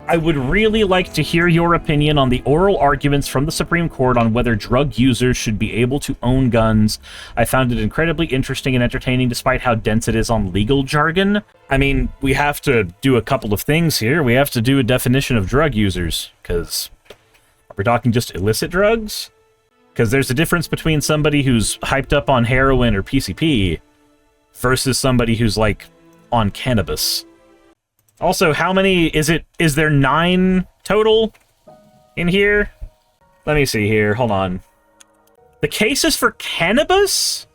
I would really like to hear your opinion on the oral arguments from the Supreme Court on whether drug users should be able to own guns. I found it incredibly interesting and entertaining despite how dense it is on legal jargon. I mean, we have to do a couple of things here. We have to do a definition of drug users, because are we talking just illicit drugs? Because there's a difference between somebody who's hyped up on heroin or PCP versus somebody who's, like, on cannabis. Also, how many is there 9 total in here? Let me see here. Hold on. The cases for cannabis?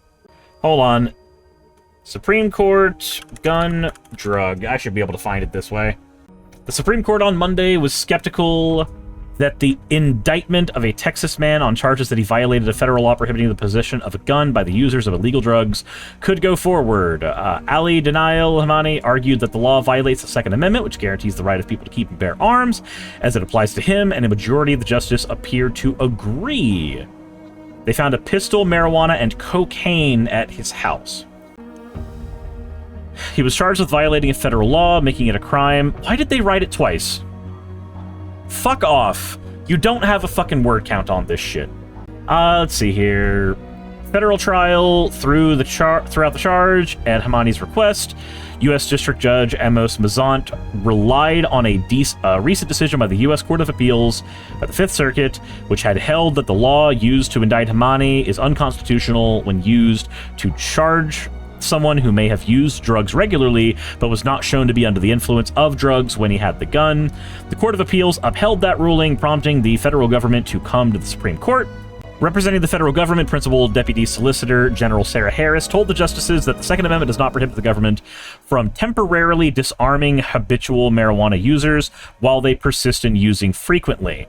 Hold on. Supreme Court, gun, drug. I should be able to find it this way. The Supreme Court on Monday was skeptical that the indictment of a Texas man on charges that he violated a federal law prohibiting the possession of a gun by the users of illegal drugs could go forward. Ali Denial Hamani argued that the law violates the Second Amendment, which guarantees the right of people to keep and bear arms, as it applies to him, and a majority of the justices appeared to agree. They found a pistol, marijuana, and cocaine at his house. He was charged with violating a federal law, making it a crime. Why did they write it twice? Fuck off. You don't have a fucking word count on this shit. Let's see here. Federal trial throughout the charge at Hamani's request. U.S. District Judge Amos Mazant relied on a recent decision by the U.S. Court of Appeals at the Fifth Circuit, which had held that the law used to indict Hamani is unconstitutional when used to charge someone who may have used drugs regularly, but was not shown to be under the influence of drugs when he had the gun. The Court of Appeals upheld that ruling, prompting the federal government to come to the Supreme Court. Representing the federal government, Principal Deputy Solicitor General Sarah Harris told the justices that the Second Amendment does not prohibit the government from temporarily disarming habitual marijuana users while they persist in using frequently.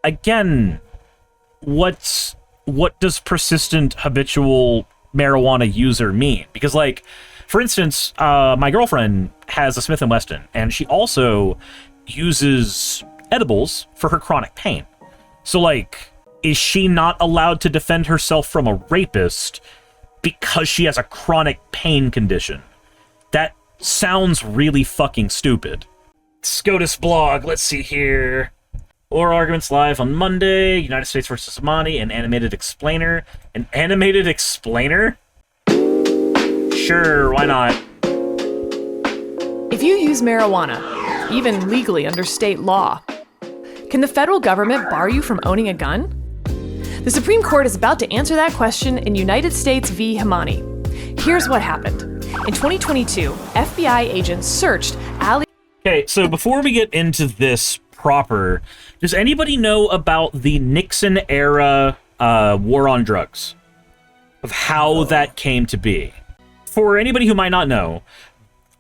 Again, what does persistent habitual marijuana user mean? Because, like, for instance, my girlfriend has a Smith & Wesson, and she also uses edibles for her chronic pain. So, like, is she not allowed to defend herself from a rapist because she has a chronic pain condition? That sounds really fucking stupid. SCOTUS blog, let's see here. Oral arguments live on Monday. United States versus Hamani, an animated explainer. An animated explainer? Sure, why not? If you use marijuana, even legally under state law, can the federal government bar you from owning a gun? The Supreme Court is about to answer that question in United States v. Hamani. Here's what happened. In 2022, FBI agents searched Ali... Okay, so before we get into this proper, does anybody know about the Nixon-era war on drugs? Of how that came to be? For anybody who might not know,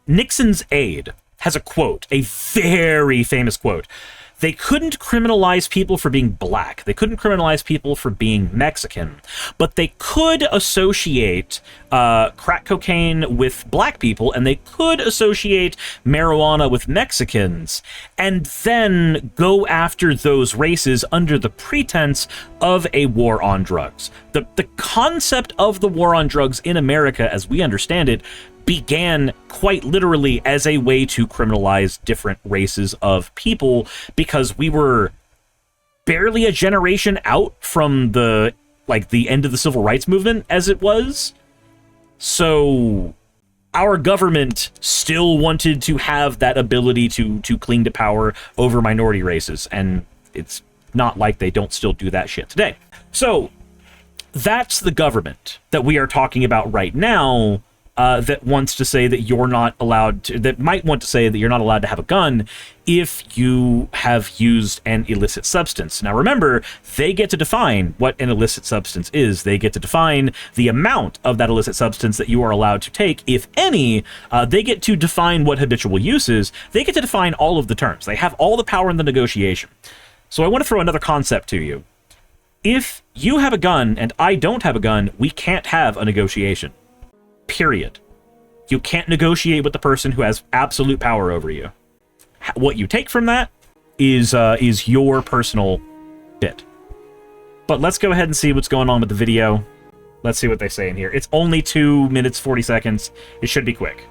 Nixon's aide has a quote, a very famous quote. They couldn't criminalize people for being black. They couldn't criminalize people for being Mexican. But they could associate crack cocaine with black people, and they could associate marijuana with Mexicans, and then go after those races under the pretense of a war on drugs. The concept of the war on drugs in America, as we understand it, began quite literally as a way to criminalize different races of people, because we were barely a generation out from the end of the civil rights movement as it was. So our government still wanted to have that ability to cling to power over minority races, and it's not like they don't still do that shit today. So that's the government that we are talking about right now, that wants to say that you're not allowed to, that might want to say that you're not allowed to have a gun if you have used an illicit substance. Now remember, they get to define what an illicit substance is. They get to define the amount of that illicit substance that you are allowed to take, if any. They get to define what habitual use is. They get to define all of the terms. They have all the power in the negotiation. So I want to throw another concept to you. If you have a gun and I don't have a gun, we can't have a negotiation. Period. You can't negotiate with the person who has absolute power over you. What you take from that is your personal bit. But let's go ahead and see what's going on with the video. Let's see what they say in here. It's only 2 minutes, 40 seconds. It should be quick.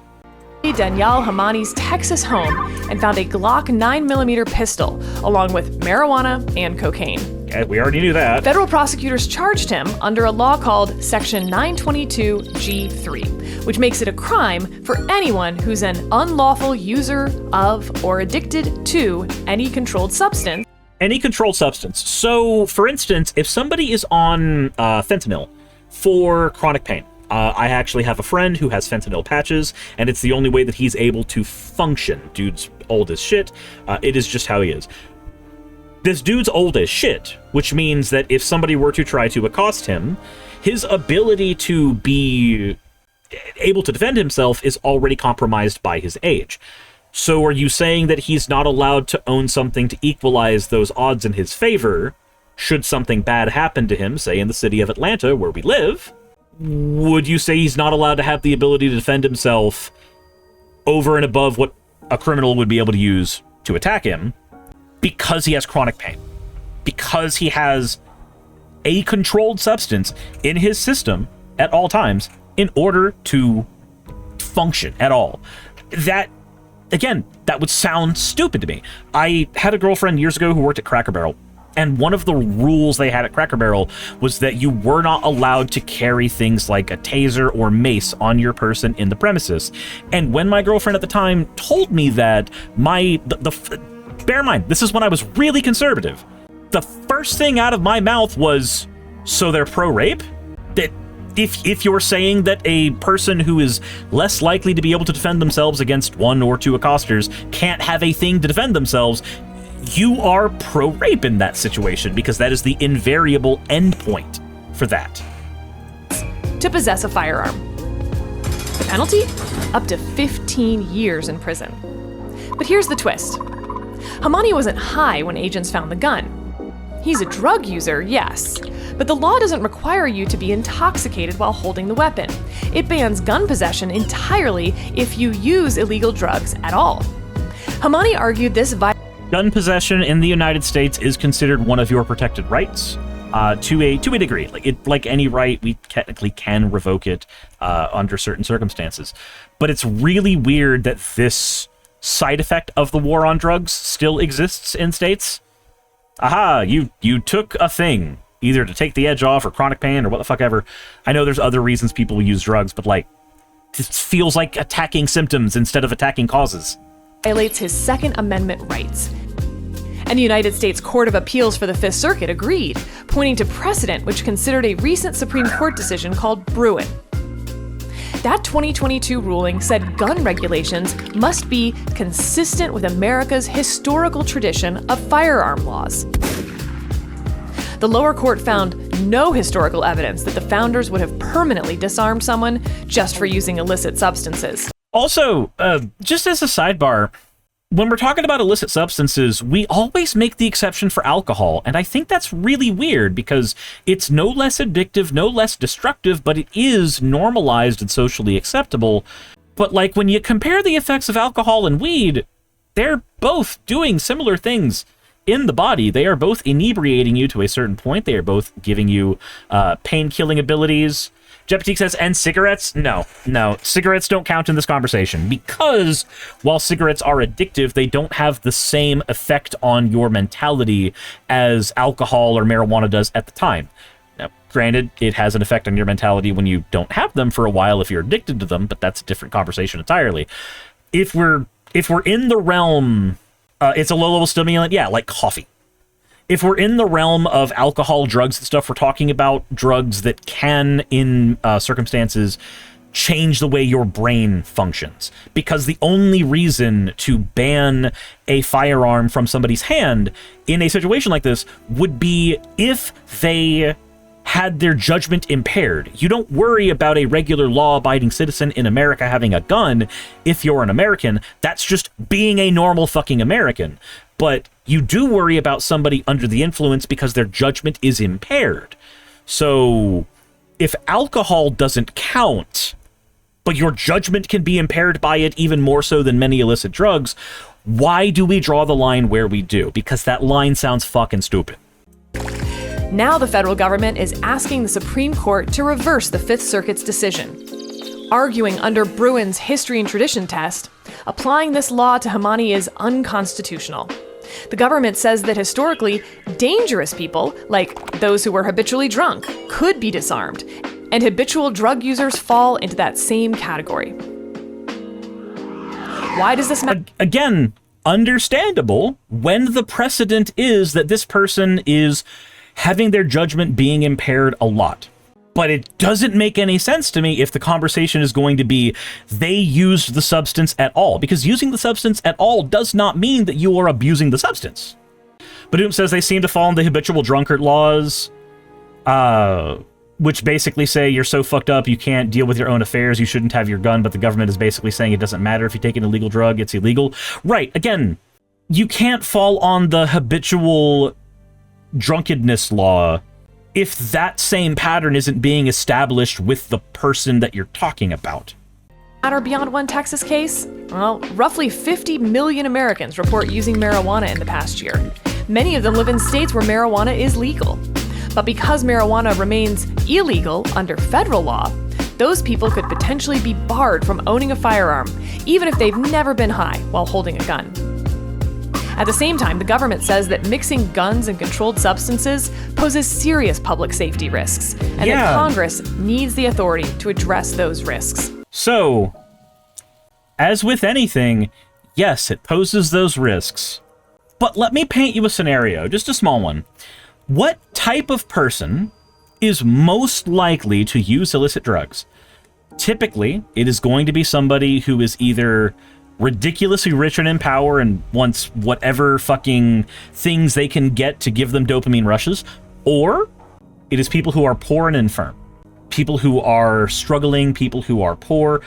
Danielle Hamani's Texas home and found a Glock 9mm pistol, along with marijuana and cocaine. Yeah, we already knew that. Federal prosecutors charged him under a law called Section 922G3, which makes it a crime for anyone who's an unlawful user of or addicted to any controlled substance. Any controlled substance. So, for instance, if somebody is on fentanyl for chronic pain, I actually have a friend who has fentanyl patches, and it's the only way that he's able to function. Dude's old as shit. It is just how he is. This dude's old as shit, which means that if somebody were to try to accost him, his ability to be able to defend himself is already compromised by his age. So are you saying that he's not allowed to own something to equalize those odds in his favor, should something bad happen to him, say in the city of Atlanta, where we live? Would you say he's not allowed to have the ability to defend himself over and above what a criminal would be able to use to attack him because he has chronic pain? Because he has a controlled substance in his system at all times in order to function at all. That, again, that would sound stupid to me. I had a girlfriend years ago who worked at Cracker Barrel, and one of the rules they had at Cracker Barrel was that you were not allowed to carry things like a taser or mace on your person in the premises. And when my girlfriend at the time told me that, bear in mind, this is when I was really conservative. The first thing out of my mouth was, so they're pro-rape? That if you're saying that a person who is less likely to be able to defend themselves against one or two accosters can't have a thing to defend themselves, you are pro-rape in that situation, because that is the invariable endpoint for that. To possess a firearm. The penalty? Up to 15 years in prison. But here's the twist. Hamani wasn't high when agents found the gun. He's a drug user, yes, but the law doesn't require you to be intoxicated while holding the weapon. It bans gun possession entirely if you use illegal drugs at all. Hamani argued this gun possession in the United States is considered one of your protected rights to a degree. Like any right, we technically can revoke it under certain circumstances. But it's really weird that this side effect of the war on drugs still exists in states. Aha, you took a thing, either to take the edge off or chronic pain or what the fuck ever. I know there's other reasons people use drugs, but this feels like attacking symptoms instead of attacking causes. Violates his Second Amendment rights. And the United States Court of Appeals for the Fifth Circuit agreed, pointing to precedent which considered a recent Supreme Court decision called Bruin. That 2022 ruling said gun regulations must be consistent with America's historical tradition of firearm laws. The lower court found no historical evidence that the founders would have permanently disarmed someone just for using illicit substances. Also, just as a sidebar, when we're talking about illicit substances, we always make the exception for alcohol, and I think that's really weird because it's no less addictive, no less destructive, but it is normalized and socially acceptable. But when you compare the effects of alcohol and weed, they're both doing similar things in the body. They are both inebriating you to a certain point. They are both giving you pain-killing abilities. Jepatique says, and cigarettes? No. Cigarettes don't count in this conversation because while cigarettes are addictive, they don't have the same effect on your mentality as alcohol or marijuana does at the time. Now, granted, it has an effect on your mentality when you don't have them for a while if you're addicted to them, but that's a different conversation entirely. If we're in the realm, it's a low-level stimulant, yeah, like coffee. If we're in the realm of alcohol, drugs and stuff, we're talking about drugs that can, in circumstances, change the way your brain functions. Because the only reason to ban a firearm from somebody's hand in a situation like this would be if they had their judgment impaired. You don't worry about a regular law-abiding citizen in America having a gun if you're an American. That's just being a normal fucking American. But you do worry about somebody under the influence because their judgment is impaired. So if alcohol doesn't count, but your judgment can be impaired by it even more so than many illicit drugs, why do we draw the line where we do? Because that line sounds fucking stupid. Now the federal government is asking the Supreme Court to reverse the Fifth Circuit's decision. Arguing under Bruin's history and tradition test, applying this law to Himani is unconstitutional. The government says that historically, dangerous people, like those who were habitually drunk, could be disarmed, and habitual drug users fall into that same category. Why does this matter? Again, understandable when the precedent is that this person is having their judgment being impaired a lot. But it doesn't make any sense to me if the conversation is going to be they used the substance at all, because using the substance at all does not mean that you are abusing the substance. Badoom says they seem to fall in the habitual drunkard laws, which basically say you're so fucked up you can't deal with your own affairs, you shouldn't have your gun, but the government is basically saying it doesn't matter if you take an illegal drug, it's illegal. Right, again, you can't fall on the habitual drunkenness law if that same pattern isn't being established with the person that you're talking about. Matter beyond one Texas case? Well, roughly 50 million Americans report using marijuana in the past year. Many of them live in states where marijuana is legal. But because marijuana remains illegal under federal law, those people could potentially be barred from owning a firearm, even if they've never been high while holding a gun. At the same time, the government says that mixing guns and controlled substances poses serious public safety risks, and that Congress needs the authority to address those risks. So, as with anything, yes, it poses those risks. But let me paint you a scenario, just a small one. What type of person is most likely to use illicit drugs? Typically, it is going to be somebody who is either ridiculously rich and in power and wants whatever fucking things they can get to give them dopamine rushes, or it is people who are poor and infirm. People who are struggling, people who are poor,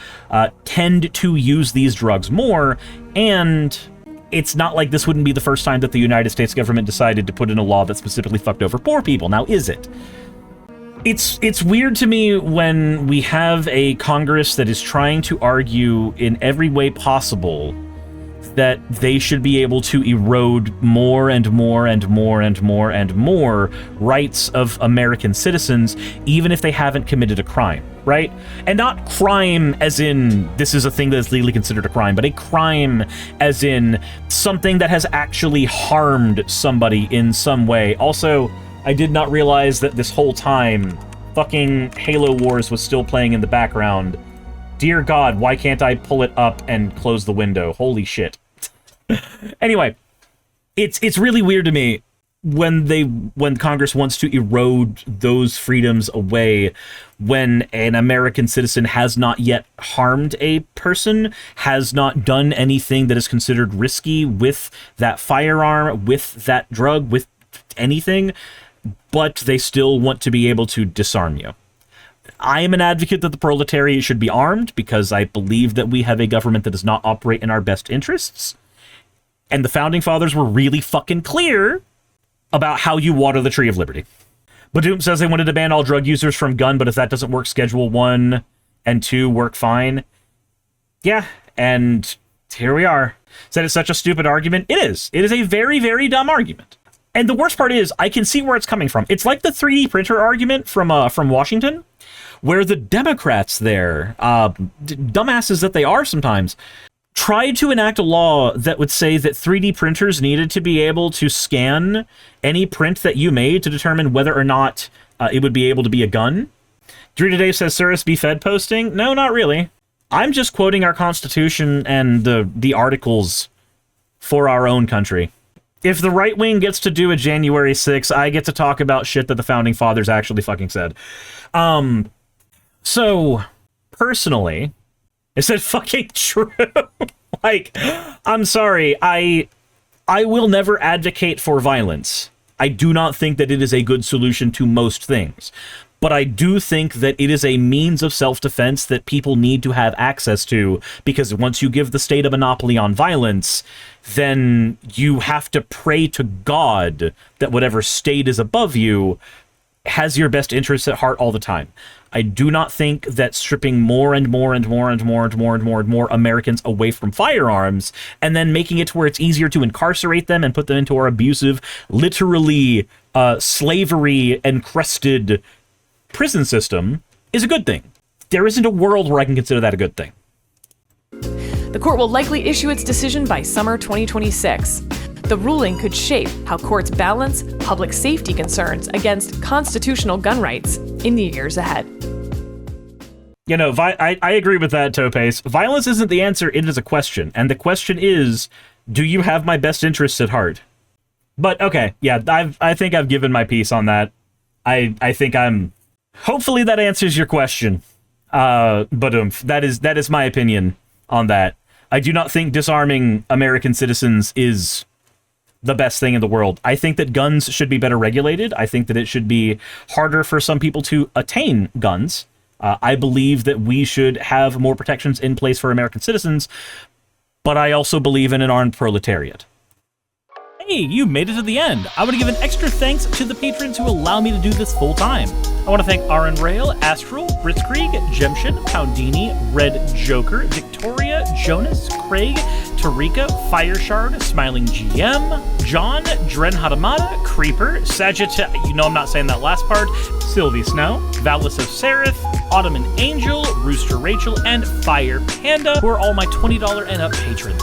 tend to use these drugs more, and it's not like this wouldn't be the first time that the United States government decided to put in a law that specifically fucked over poor people. Now, is it? It's weird to me when we have a Congress that is trying to argue in every way possible that they should be able to erode more and more and more and more and more rights of American citizens, even if they haven't committed a crime, right? And not crime as in this is a thing that is legally considered a crime, but a crime as in something that has actually harmed somebody in some way. Also, I did not realize that this whole time fucking Halo Wars was still playing in the background. Dear God, why can't I pull it up and close the window? Holy shit. Anyway, it's really weird to me when Congress wants to erode those freedoms away when an American citizen has not yet harmed a person, has not done anything that is considered risky with that firearm, with that drug, with anything, but they still want to be able to disarm you. I am an advocate that the proletariat should be armed because I believe that we have a government that does not operate in our best interests. And the Founding Fathers were really fucking clear about how you water the Tree of Liberty. Badoom says they wanted to ban all drug users from gun, but if that doesn't work, Schedule 1 and 2 work fine. Yeah, and here we are. Said it's such a stupid argument. It is. It is a very, very dumb argument. And the worst part is, I can see where it's coming from. It's like the 3D printer argument from Washington, where the Democrats there, dumbasses that they are sometimes, tried to enact a law that would say that 3D printers needed to be able to scan any print that you made to determine whether or not it would be able to be a gun. Drew Today says, Suris be Fed posting? No, not really. I'm just quoting our Constitution and the articles for our own country. If the right wing gets to do a January 6th, I get to talk about shit that the Founding Fathers actually fucking said. So, personally, is it fucking true? Like, I'm sorry, I will never advocate for violence. I do not think that it is a good solution to most things. But I do think that it is a means of self-defense that people need to have access to, because once you give the state a monopoly on violence, then you have to pray to God that whatever state is above you has your best interests at heart all the time. I do not think that stripping more and more and more and more and more and more and more Americans away from firearms and then making it to where it's easier to incarcerate them and put them into our abusive, literally slavery-encrusted prison system is a good thing. there isn't a world where I can consider that a good thing. The court will likely issue its decision by summer 2026. The ruling could shape how courts balance public safety concerns against constitutional gun rights in the years ahead. You know, I agree with that, Topace. Violence isn't the answer, it is a question. And the question is, do you have my best interests at heart? But, okay, yeah, I think I've given my piece on that. I think I'm... Hopefully that answers your question. But that is my opinion on that. I do not think disarming American citizens is the best thing in the world. I think that guns should be better regulated. I think that it should be harder for some people to attain guns. I believe that we should have more protections in place for American citizens, but I also believe in an armed proletariat. Hey, you made it to the end. I want to give an extra thanks to the patrons who allow me to do this full time. I want to thank Aaron Rail, Astral, Britzkrieg, Jemshin, Poundini, Red Joker, Victoria, Jonas, Craig, Tarika, Fireshard, Smiling GM, John, Dren Hadamada, Creeper, Sagitta, you know I'm not saying that last part, Sylvie Snow, Valis of Seraph, Ottoman Angel, Rooster Rachel, and Fire Panda, who are all my $20 and up patrons.